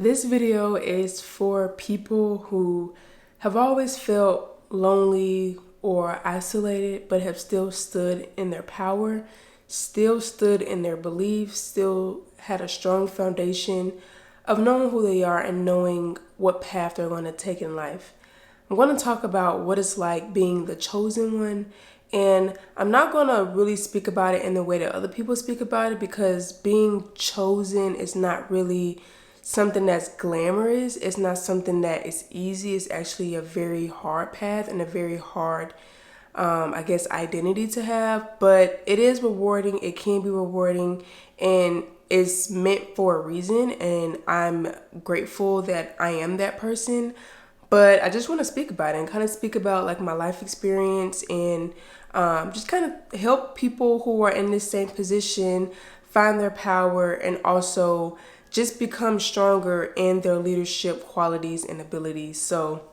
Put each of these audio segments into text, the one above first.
This video is for people who have always felt lonely or isolated, but have still stood in their power, still stood in their beliefs, still had a strong foundation of knowing who they are and knowing what path they're going to take in life. I'm going to talk about what it's like being the chosen one, and I'm not going to really speak about it in the way that other people speak about it, because being chosen is not really something that's glamorous. It's not something that is easy. It's actually a very hard path and a very hard, identity to have. But it is rewarding. It can be rewarding, and it's meant for a reason. And I'm grateful that I am that person. But I just want to speak about it and kind of speak about like my life experience and just kind of help people who are in this same position find their power and also just become stronger in their leadership qualities and abilities. So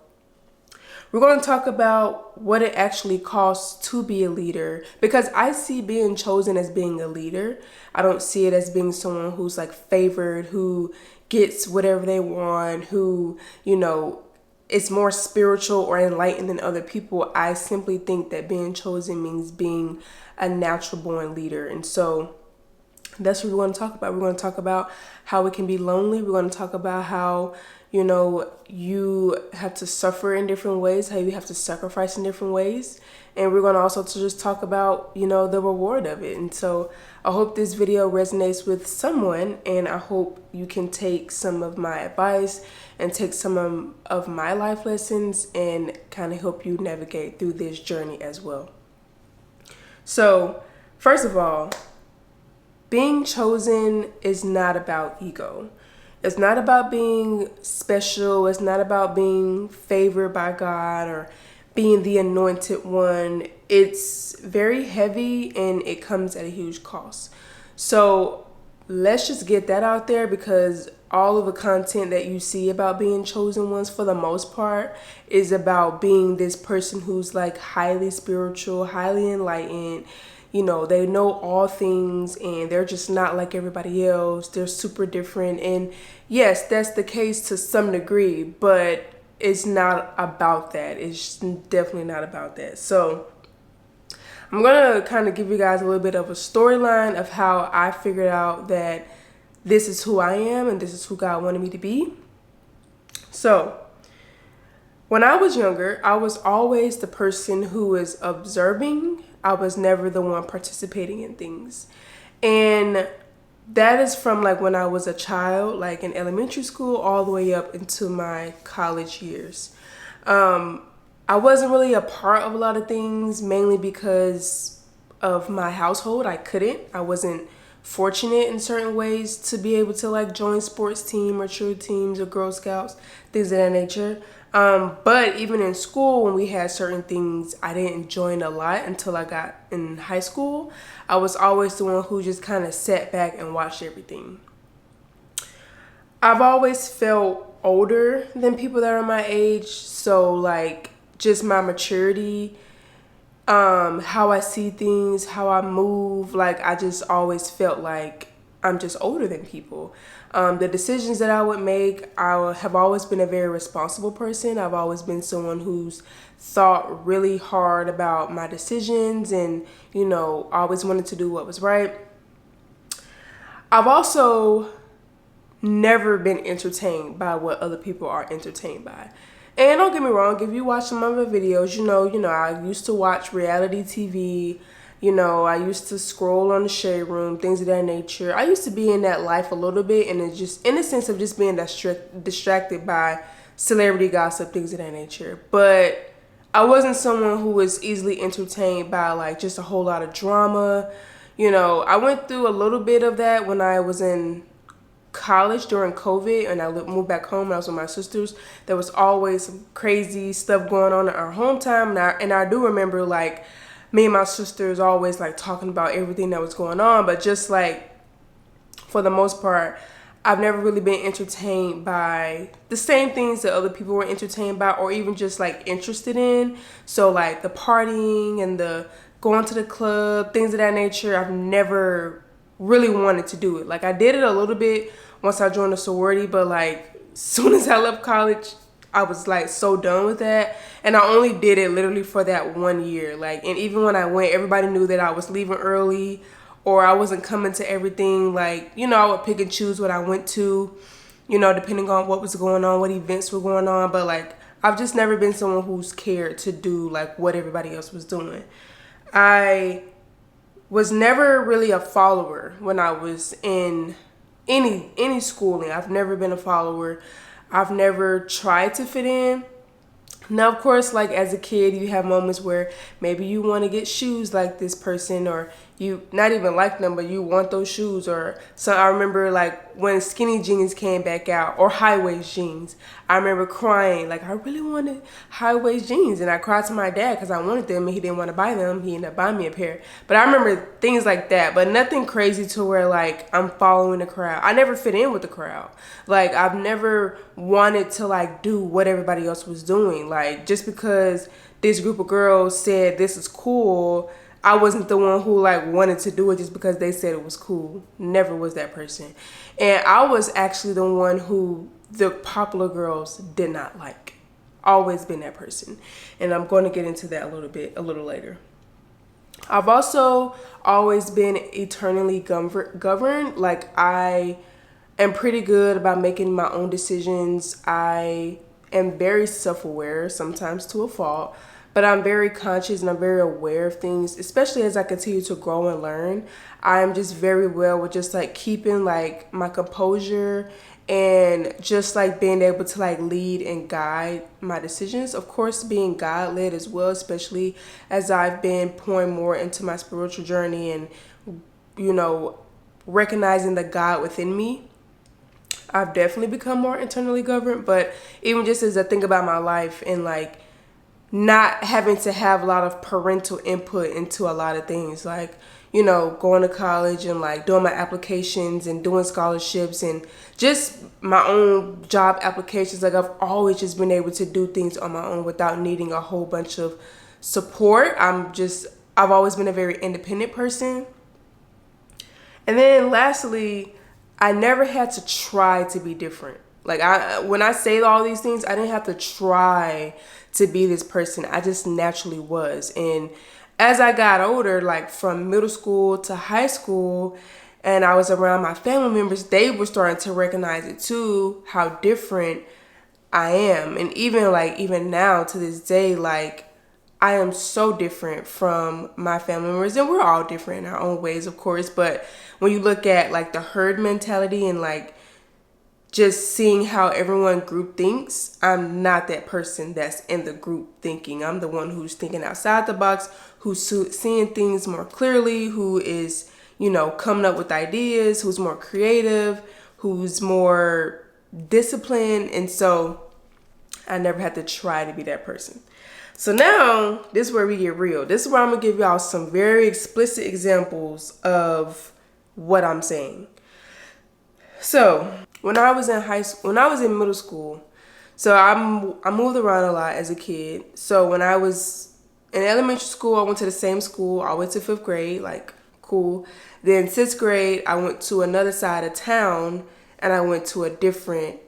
we're going to talk about what it actually costs to be a leader, because I see being chosen as being a leader. I don't see it as being someone who's like favored, who gets whatever they want, who, is more spiritual or enlightened than other people. I simply think that being chosen means being a natural born leader. And so that's what we're going to talk about. We're going to talk about how it can be lonely. We're going to talk about how, you have to suffer in different ways, how you have to sacrifice in different ways. And we're going to also to just talk about, the reward of it. And so I hope this video resonates with someone, and I hope you can take some of my advice and take some of my life lessons and kind of help you navigate through this journey as well. So, first of all, being chosen is not about ego. It's not about being special. It's not about being favored by God or being the anointed one. It's very heavy and it comes at a huge cost. So let's just get that out there, because all of the content that you see about being chosen ones, for the most part, is about being this person who's like highly spiritual, highly enlightened. They know all things and they're just not like everybody else. They're super different. And yes, that's the case to some degree, but it's not about that. It's definitely not about that. So I'm going to kind of give you guys a little bit of a storyline of how I figured out that this is who I am and this is who God wanted me to be. So when I was younger, I was always the person who was observing. I was never the one participating in things. And that is from like when I was a child, like in elementary school, all the way up into my college years. I wasn't really a part of a lot of things, mainly because of my household. I wasn't fortunate in certain ways to be able to like join sports team or cheer teams or Girl Scouts, things of that nature. But even in school, when we had certain things, I didn't join a lot until I got in high school. I was always the one who just kind of sat back and watched everything. I've always felt older than people that are my age. So like just my maturity, how I see things, how I move, like I just always felt like I'm just older than people. The decisions that I would make, I have always been a very responsible person. I've always been someone who's thought really hard about my decisions and, always wanted to do what was right. I've also never been entertained by what other people are entertained by. And don't get me wrong, if you watch some of my videos, I used to watch reality TV. I used to scroll on the Shade Room, things of that nature. I used to be in that life a little bit, and it's just in the sense of just being distracted by celebrity gossip, things of that nature. But I wasn't someone who was easily entertained by like just a whole lot of drama. I went through a little bit of that when I was in college during COVID, and I moved back home and I was with my sisters. There was always some crazy stuff going on in our hometown, and I do remember like me and my sisters always like talking about everything that was going on. But just like for the most part, I've never really been entertained by the same things that other people were entertained by or even just like interested in. So like the partying and the going to the club, things of that nature, I've never really wanted to do it. Like I did it a little bit once I joined a sorority, but like soon as I left college, I was like so done with that. And I only did it literally for that 1 year. Like, and even when I went, everybody knew that I was leaving early or I wasn't coming to everything. Like, you know, I would pick and choose what I went to, you know, depending on what was going on, what events were going on. But like, I've just never been someone who's cared to do like what everybody else was doing. I was never really a follower when I was in any schooling. I've never been a follower. I've never tried to fit in. Now, of course, like as a kid, you have moments where maybe you want to get shoes like this person, or you not even like them, but you want those shoes. Or so I remember like when skinny jeans came back out, or high waist jeans. I remember crying like I really wanted high waist jeans, and I cried to my dad because I wanted them, and he didn't want to buy them. He ended up buying me a pair. But I remember things like that, but nothing crazy to where like I'm following the crowd. I never fit in with the crowd. Like I've never wanted to like do what everybody else was doing. Like just because this group of girls said this is cool, I wasn't the one who like wanted to do it just because they said it was cool. Never was that person. And I was actually the one who the popular girls did not like. Always been that person. And I'm going to get into that a little later. I've also always been eternally governed. Like I am pretty good about making my own decisions. I am very self-aware, sometimes to a fault, but I'm very conscious and I'm very aware of things, especially as I continue to grow and learn. I'm just very well with just like keeping like my composure and just like being able to like lead and guide my decisions. Of course, being God-led as well, especially as I've been pouring more into my spiritual journey and, you know, recognizing the God within me. I've definitely become more internally governed, but even just as I think about my life and like not having to have a lot of parental input into a lot of things, like, you know, going to college and like doing my applications and doing scholarships and just my own job applications. Like I've always just been able to do things on my own without needing a whole bunch of support. I've always been a very independent person. And then lastly, I never had to try to be different. Like when I say all these things, I didn't have to try to be this person. I just naturally was. And as I got older, like from middle school to high school, and I was around my family members, they were starting to recognize it too, how different I am. And even now to this day, like I am so different from my family members, and we're all different in our own ways, of course. But when you look at like the herd mentality and like just seeing how everyone group thinks, I'm not that person that's in the group thinking. I'm the one who's thinking outside the box, who's seeing things more clearly, who is, you know, coming up with ideas, who's more creative, who's more disciplined. And so I never had to try to be that person. So now this is where we get real. This is where I'm gonna give y'all some very explicit examples of what I'm saying. So when I was in middle school, so I moved around a lot as a kid. So when I was in elementary school, I went to the same school. I went to 5th grade, like cool. Then 6th grade, I went to another side of town, and I went to a different,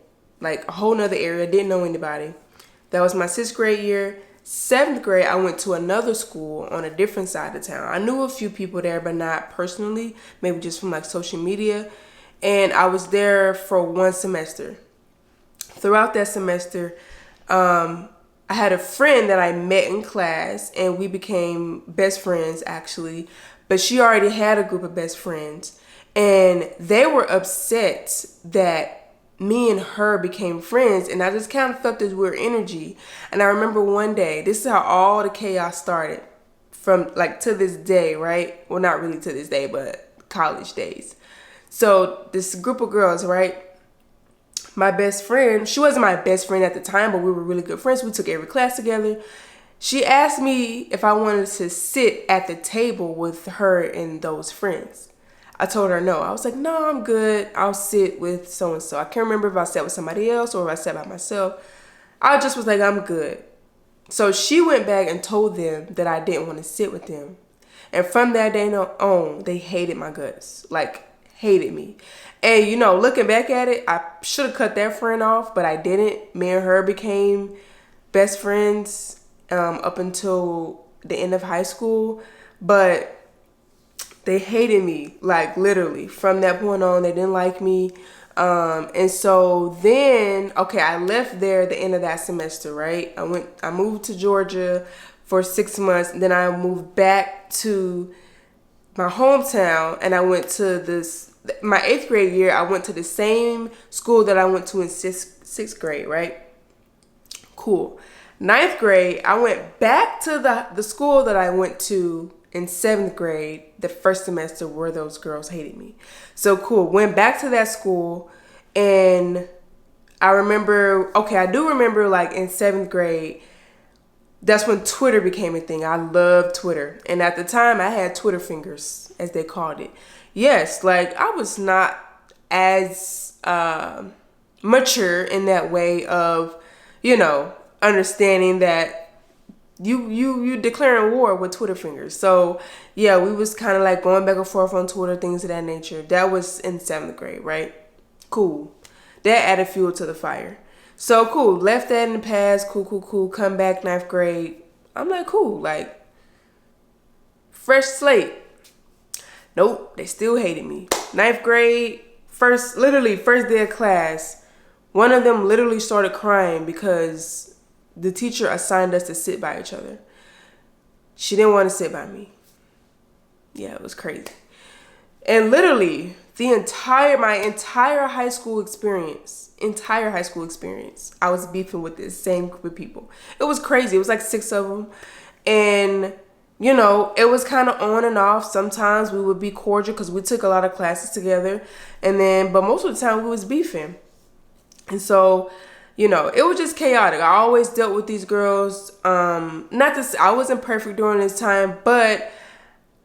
like a whole nother area. Didn't know anybody. That was my 6th grade year. 7th grade, I went to another school on a different side of town. I knew a few people there, but not personally, maybe just from like social media. And I was there for 1 semester. Throughout that semester, I had a friend that I met in class, and we became best friends actually. But she already had a group of best friends, and they were upset that me and her became friends, and I just kind of felt this weird energy. And I remember one day, this is how all the chaos started from like to this day, right? Well, not really to this day, but college days. So this group of girls, right? My best friend, she wasn't my best friend at the time, but we were really good friends. We took every class together. She asked me if I wanted to sit at the table with her and those friends. I told her no. I was like, no, I'm good. I'll sit with so-and-so. I can't remember if I sat with somebody else or if I sat by myself. I just was like, I'm good. So she went back and told them that I didn't want to sit with them. And from that day on, they hated my guts. Like, hated me. And looking back at it, I should have cut that friend off, but I didn't. Me and her became best friends up until the end of high school. But they hated me, like literally. From that point on, they didn't like me. And so then, okay, I left there at the end of that semester, right? I moved to Georgia for 6 months. And then I moved back to my hometown, and I went to my 8th grade year. I went to the same school that I went to in sixth grade, right? Cool. 9th grade, I went back to the school that I went to in 7th grade, the first semester where those girls hated me. So cool. Went back to that school, and I do remember like in 7th grade, that's when Twitter became a thing. I loved Twitter. And at the time, I had Twitter fingers, as they called it. Yes, like I was not as mature in that way of, understanding that you declaring war with Twitter fingers. So yeah, we was kind of like going back and forth on Twitter, things of that nature. That was in 7th grade, right? Cool. That added fuel to the fire. So cool, left that in the past, cool. Come back 9th grade. I'm like, cool, like, fresh slate. Nope, they still hated me. 9th grade, first day of class, one of them literally started crying because the teacher assigned us to sit by each other. She didn't want to sit by me. Yeah, it was crazy. And literally, my entire high school experience, I was beefing with this same group of people. It was crazy. It was like 6 of them. And, it was kind of on and off. Sometimes we would be cordial because we took a lot of classes together. But most of the time we was beefing. And so, it was just chaotic. I always dealt with these girls. I wasn't perfect during this time, but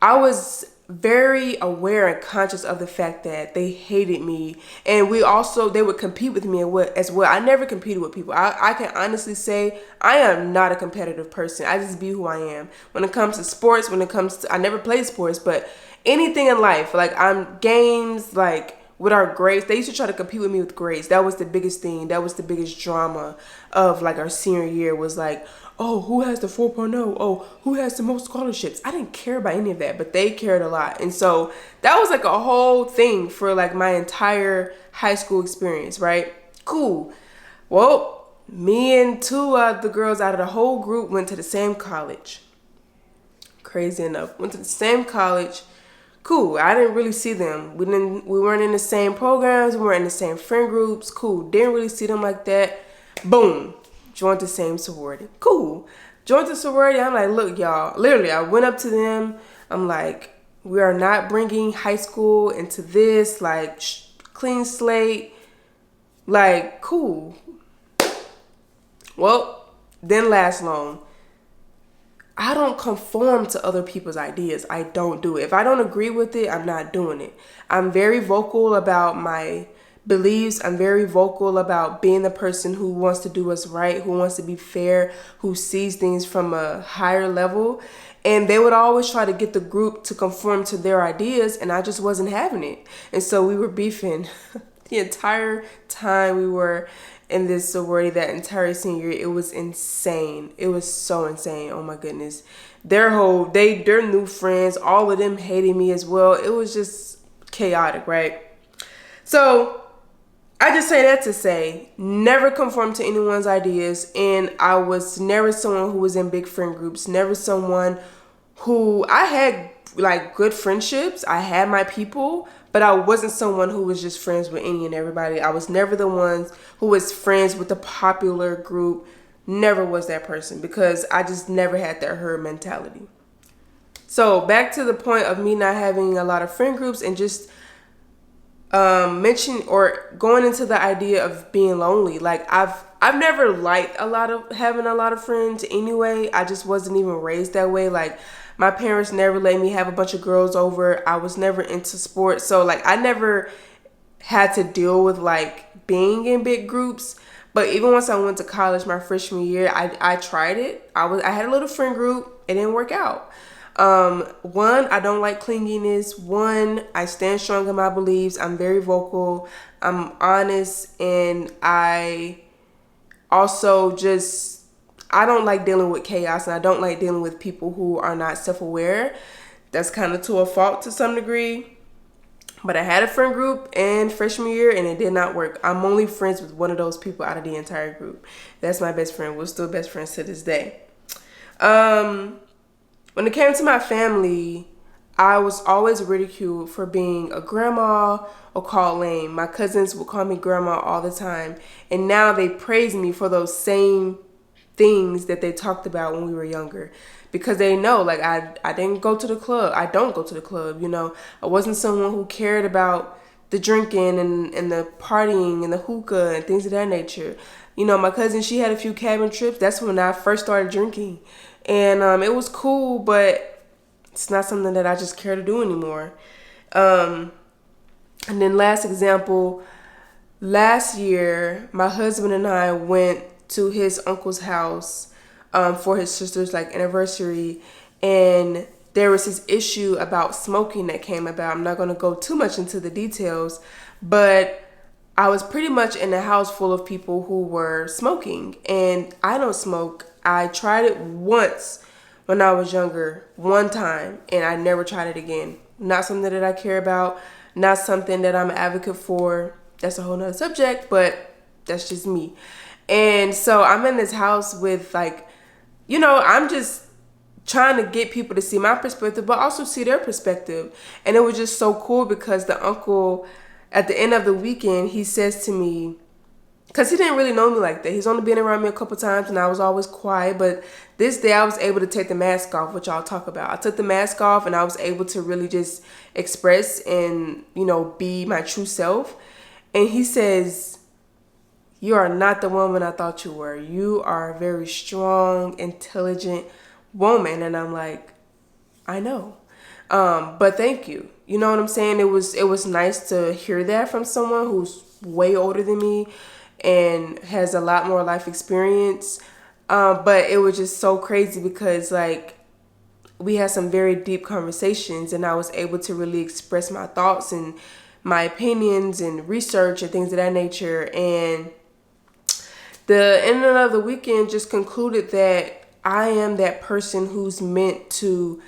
I was very aware and conscious of the fact that they hated me, and they would compete with me as well. I never competed with people. I can honestly say I am not a competitive person. I just be who I am. When it comes to sports, I never played sports, but anything in life, like games, like with our grades, they used to try to compete with me with grades. That was the biggest thing. That was the biggest drama of like our senior year, was like, oh, who has the 4.0? Oh, who has the most scholarships? I didn't care about any of that, but they cared a lot. And so that was like a whole thing for like my entire high school experience, right? Cool. Well, me and 2 of the girls out of the whole group went to the same college. Crazy enough. Went to the same college. Cool. I didn't really see them. We weren't in the same programs. We weren't in the same friend groups. Cool. Didn't really see them like that. Boom. Joined the same sorority. Cool. Joined the sorority. I'm like, look, y'all. Literally, I went up to them. I'm like, we are not bringing high school into this. Like, clean slate. Like, cool. Well, didn't last long. I don't conform to other people's ideas. I don't do it. If I don't agree with it, I'm not doing it. I'm very vocal about my beliefs. I'm very vocal about being the person who wants to do what's right, who wants to be fair, who sees things from a higher level. And they would always try to get the group to conform to their ideas, and I just wasn't having it. And so we were beefing the entire time we were in this sorority, that entire senior year. It was insane. It was so insane. Oh my goodness. Their new friends, all of them hated me as well. It was just chaotic, right? So I just say that to say, never conform to anyone's ideas. And I was never someone who was in big friend groups, never someone who, I had like good friendships. I had my people, but I wasn't someone who was just friends with any and everybody. I was never the one who was friends with the popular group. Never was that person, because I just never had that herd mentality. So back to the point of me not having a lot of friend groups, and just mention or going into the idea of being lonely. Like I've never liked having a lot of friends anyway. I just wasn't even raised that way. Like my parents never let me have a bunch of girls over. I was never into sports. So like I never had to deal with like being in big groups. But even once I went to college my freshman year, I tried it. I had a little friend group. It didn't work out. One, I don't like clinginess. One, I stand strong in my beliefs. I'm very vocal. I'm honest, and I also I don't like dealing with chaos, and I don't like dealing with people who are not self-aware. That's kind of to a fault to some degree. But I had a friend group in freshman year and it did not work. I'm only friends with one of those people out of the entire group. That's my best friend. We're still best friends to this day. When it came to my family, I was always ridiculed for being a grandma or called lame. My cousins would call me grandma all the time. And now they praise me for those same things that they talked about when we were younger, because they know, like, I didn't go to the club. I don't go to the club, I wasn't someone who cared about the drinking and the partying and the hookah and things of that nature. My cousin, she had a few cabin trips. That's when I first started drinking, and it was cool, but it's not something that I just care to do anymore. And then last example, last year my husband and I went to his uncle's house for his sister's anniversary, and there was this issue about smoking that came about. I'm not going to go too much into the details, but I was pretty much in a house full of people who were smoking, and I don't smoke. I tried it once when I was younger, one time, and I never tried it again. Not something that I care about, not something that I'm an advocate for. That's a whole nother subject, but that's just me. And so I'm in this house with I'm just trying to get people to see my perspective, but also see their perspective. And it was just so cool because the uncle, at the end of the weekend, he says to me, because he didn't really know me like that. He's only been around me a couple times and I was always quiet. But this day I was able to take the mask off, which I'll talk about. I took the mask off and I was able to really just express and, be my true self. And he says, "You are not the woman I thought you were. You are a very strong, intelligent woman." And I'm like, I know. But thank you. You know what I'm saying? It was nice to hear that from someone who's way older than me and has a lot more life experience. But it was just so crazy because we had some very deep conversations and I was able to really express my thoughts and my opinions and research and things of that nature. And the end of the weekend just concluded that I am that person who's meant to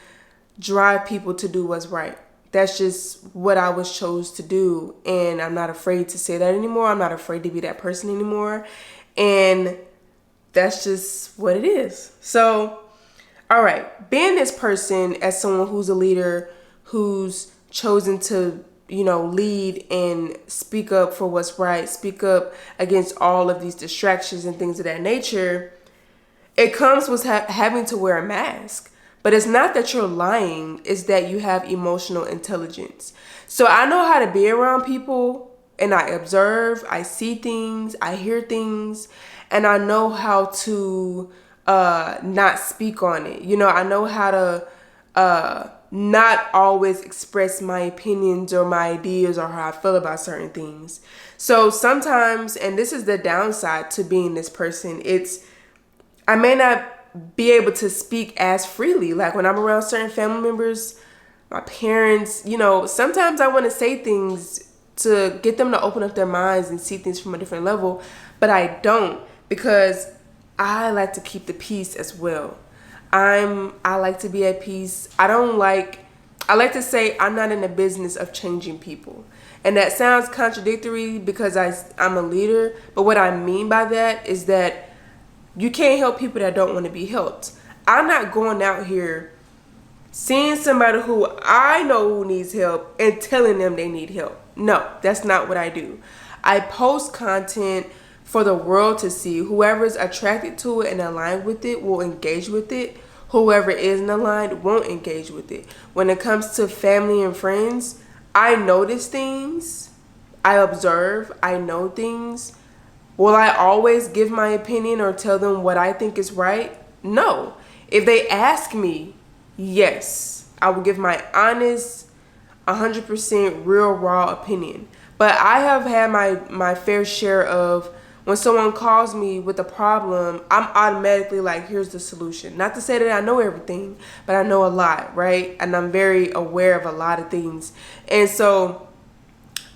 drive people to do what's right. That's just what I was chose to do. And I'm not afraid to say that anymore. I'm not afraid to be that person anymore. And that's just what it is. So, all right, being this person as someone who's a leader, who's chosen to lead and speak up for what's right, speak up against all of these distractions and things of that nature, it comes with having to wear a mask. But it's not that you're lying, it's that you have emotional intelligence. So I know how to be around people and I observe, I see things, I hear things, and I know how to not speak on it. I know how to not always express my opinions or my ideas or how I feel about certain things. So sometimes, and this is the downside to being this person, I may not be able to speak as freely. Like when I'm around certain family members, my parents, sometimes I want to say things to get them to open up their minds and see things from a different level, but I don't, because I like to keep the peace as well. I like to be at peace. I like to say I'm not in the business of changing people. And that sounds contradictory because I'm a leader, but what I mean by that is that you can't help people that don't want to be helped. I'm not going out here seeing somebody who I know who needs help and telling them they need help. No, that's not what I do. I post content for the world to see. Whoever's attracted to it and aligned with it will engage with it. Whoever isn't aligned won't engage with it. When it comes to family and friends, I notice things. I observe. I know things. Will I always give my opinion or tell them what I think is right? No. If they ask me, yes, I will give my honest, 100% real, raw opinion. But I have had my fair share of when someone calls me with a problem, I'm automatically like, here's the solution. Not to say that I know everything, but I know a lot, right? And I'm very aware of a lot of things. And so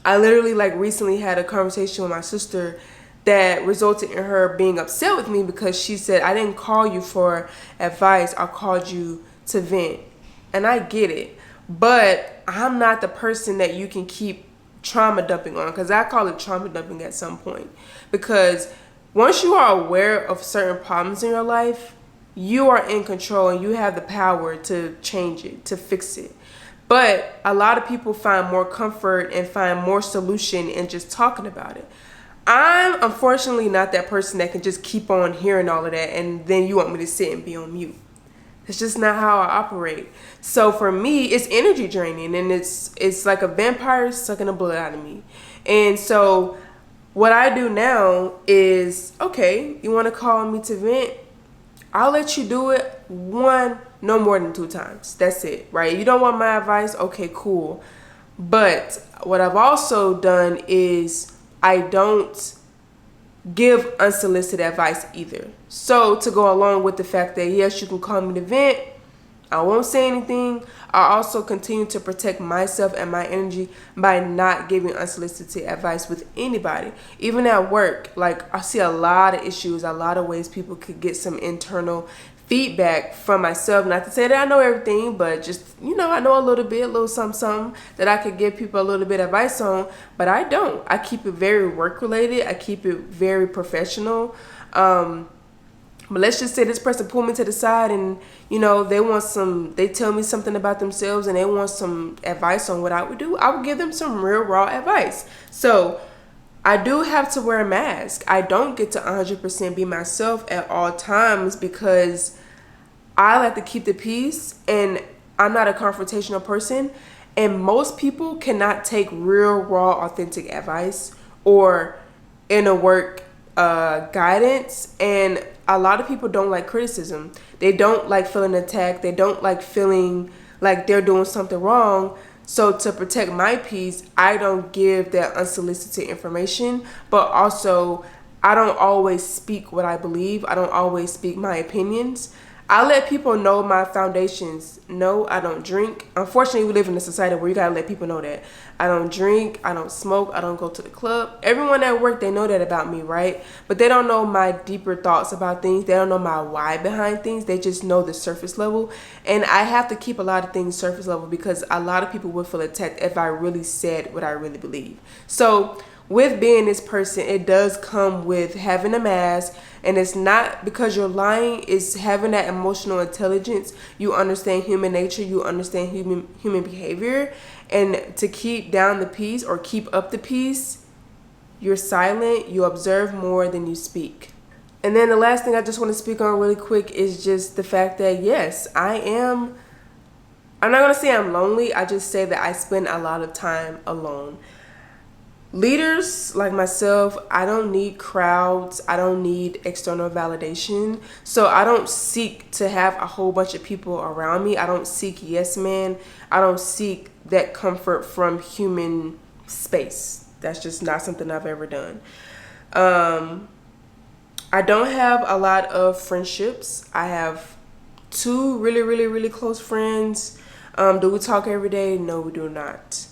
I literally like recently had a conversation with my sister that resulted in her being upset with me because she said, I didn't call you for advice, I called you to vent. And I get it, but I'm not the person that you can keep trauma dumping on, because I call it trauma dumping at some point. Because once you are aware of certain problems in your life, you are in control and you have the power to change it, to fix it. But a lot of people find more comfort and find more solution in just talking about it. I'm unfortunately not that person that can just keep on hearing all of that and then you want me to sit and be on mute. It's just not how I operate. So for me, it's energy draining, and it's like a vampire sucking the blood out of me. And so what I do now is, okay, you want to call me to vent? I'll let you do it no more than 2 times. That's it, right? You don't want my advice? Okay, cool. But what I've also done is I don't give unsolicited advice either. So to go along with the fact that yes, you can call me to vent, I won't say anything. I also continue to protect myself and my energy by not giving unsolicited advice with anybody. Even at work, like I see a lot of issues, a lot of ways people could get some internal feedback from myself. Not to say that I know everything, but just, I know a little bit, a little something that I could give people a little bit of advice on, but I don't. I keep it very work related. I keep it very professional. But let's just say this person pulled me to the side and, they tell me something about themselves and they want some advice on what I would do. I would give them some real raw advice. So I do have to wear a mask. I don't get to 100% be myself at all times because I like to keep the peace and I'm not a confrontational person. And most people cannot take real, raw, authentic advice or inner work guidance. And a lot of people don't like criticism. They don't like feeling attacked. They don't like feeling like they're doing something wrong. So to protect my peace, I don't give that unsolicited information, but also I don't always speak what I believe. I don't always speak my opinions. I let people know my foundations. No, I don't drink. Unfortunately, we live in a society where you gotta let people know that. I don't drink, I don't smoke, I don't go to the club. Everyone at work, they know that about me, right? But they don't know my deeper thoughts about things. They don't know my why behind things. They just know the surface level. And I have to keep a lot of things surface level because a lot of people would feel attacked if I really said what I really believe. So with being this person, it does come with having a mask, and it's not because you're lying, it's having that emotional intelligence. You understand human nature, you understand human behavior, and to keep down the peace or keep up the peace, you're silent, you observe more than you speak. And then the last thing I just want to speak on really quick is just the fact that yes, I'm not going to say I'm lonely, I just say that I spend a lot of time alone. Leaders like myself, I don't need crowds. I don't need external validation. So I don't seek to have a whole bunch of people around me. I don't seek yes man. I don't seek that comfort from human space. That's just not something I've ever done. I don't have a lot of friendships. I have 2 really, really, really close friends. Do we talk every day? No, we do not.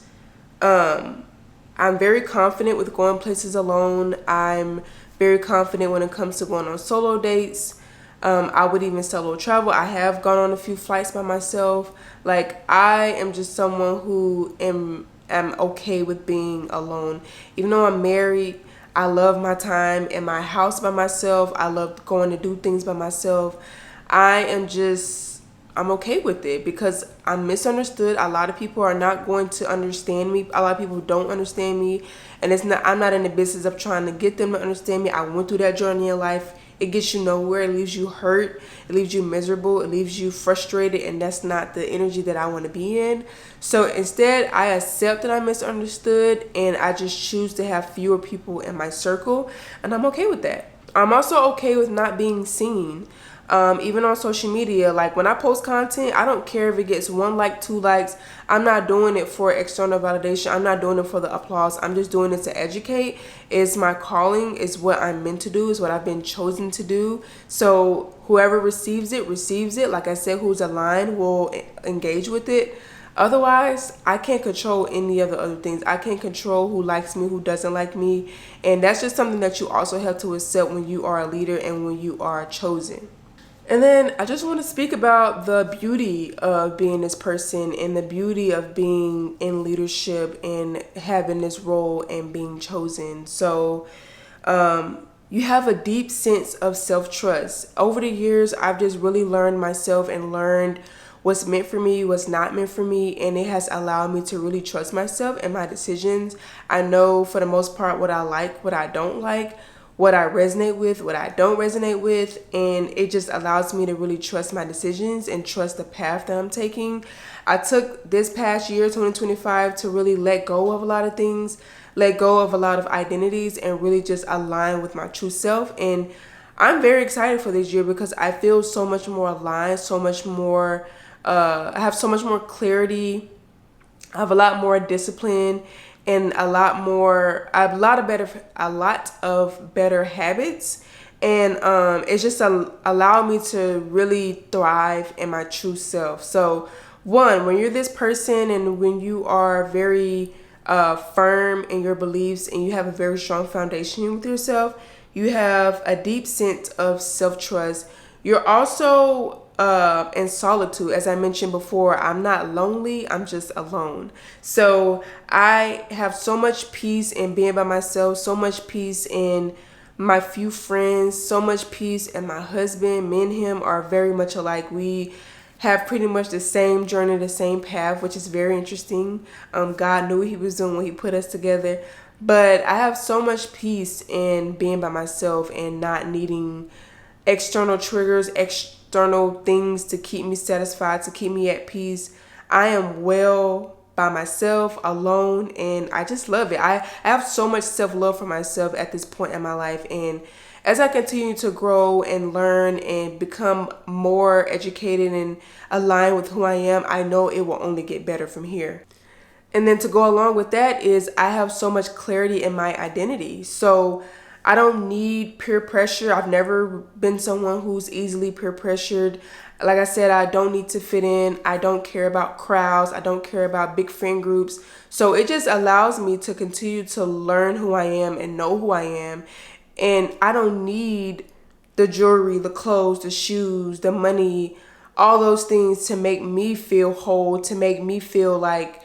I'm very confident with going places alone. I'm very confident when it comes to going on solo dates. I would even solo travel. I have gone on a few flights by myself. Like, I am just someone who am okay with being alone. Even though I'm married, I love my time in my house by myself. I love going to do things by myself. I'm okay with it because I'm misunderstood. A lot of people are not going to understand me. A lot of people don't understand me. And I'm not in the business of trying to get them to understand me. I went through that journey in life. It gets you nowhere. It leaves you hurt. It leaves you miserable. It leaves you frustrated. And that's not the energy that I want to be in. So instead, I accept that I'm misunderstood. And I just choose to have fewer people in my circle. And I'm okay with that. I'm also okay with not being seen. Even on social media, like when I post content, I don't care if it gets 1 like, 2 likes. I'm not doing it for external validation. I'm not doing it for the applause. I'm just doing it to educate. It's my calling. It's what I'm meant to do. It's what I've been chosen to do. So whoever receives it, receives it. Like I said, who's aligned will engage with it. Otherwise, I can't control any of the other things. I can't control who likes me, who doesn't like me. And that's just something that you also have to accept when you are a leader and when you are chosen. And then I just want to speak about the beauty of being this person and the beauty of being in leadership and having this role and being chosen. So you have a deep sense of self-trust. Over the years, I've just really learned myself and learned what's meant for me, what's not meant for me, and it has allowed me to really trust myself and my decisions. I know for the most part what I like, what I don't like, what I resonate with, what I don't resonate with, and it just allows me to really trust my decisions and trust the path that I'm taking. I took this past year, 2025, to really let go of a lot of things, let go of a lot of identities, and really just align with my true self. And I'm very excited for this year because I feel so much more aligned, so much more, I have so much more clarity. I have a lot more discipline and a lot of better habits. And it's just allowed me to really thrive in my true self. So one, when you're this person and when you are very firm in your beliefs and you have a very strong foundation with yourself, you have a deep sense of self-trust. You're also in solitude. As I mentioned before, I'm not lonely, I'm just alone. So I have so much peace in being by myself, so much peace in my few friends, so much peace in my husband. Me and him are very much alike. We have pretty much the same journey, the same path, which is very interesting. God knew what he was doing when he put us together. But I have so much peace in being by myself and not needing external triggers, external things to keep me satisfied, to keep me at peace. I am well by myself, alone, and I just love it. I have so much self-love for myself at this point in my life. And as I continue to grow and learn and become more educated and aligned with who I am, I know it will only get better from here. And then to go along with that is I have so much clarity in my identity. So I don't need peer pressure. I've never been someone who's easily peer pressured. Like I said, I don't need to fit in. I don't care about crowds. I don't care about big friend groups. So it just allows me to continue to learn who I am and know who I am. And I don't need the jewelry, the clothes, the shoes, the money, all those things to make me feel whole, to make me feel like,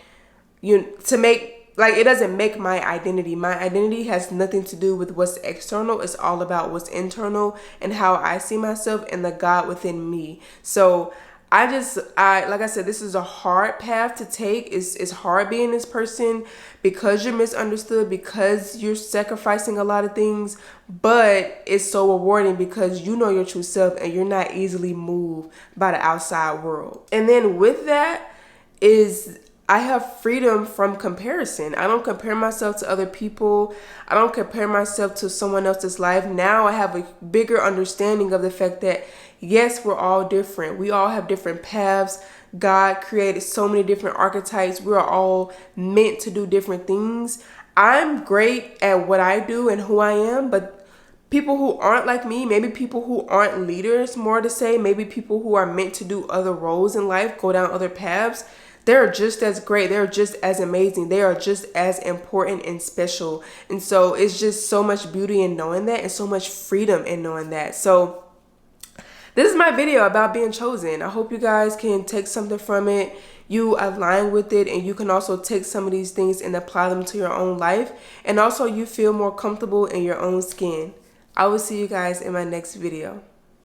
it doesn't make my identity. My identity has nothing to do with what's external. It's all about what's internal and how I see myself and the God within me. So like I said, this is a hard path to take. It's hard being this person because you're misunderstood, because you're sacrificing a lot of things, but it's so rewarding because you know your true self and you're not easily moved by the outside world. And then with that is I have freedom from comparison. I don't compare myself to other people. I don't compare myself to someone else's life. Now I have a bigger understanding of the fact that, yes, we're all different. We all have different paths. God created so many different archetypes. We're all meant to do different things. I'm great at what I do and who I am, but people who aren't like me, maybe people who aren't leaders, more to say, maybe people who are meant to do other roles in life, go down other paths, they're just as great. They're just as amazing. They are just as important and special. And so it's just so much beauty in knowing that and so much freedom in knowing that. So this is my video about being chosen. I hope you guys can take something from it. You align with it, and you can also take some of these things and apply them to your own life. And also you feel more comfortable in your own skin. I will see you guys in my next video.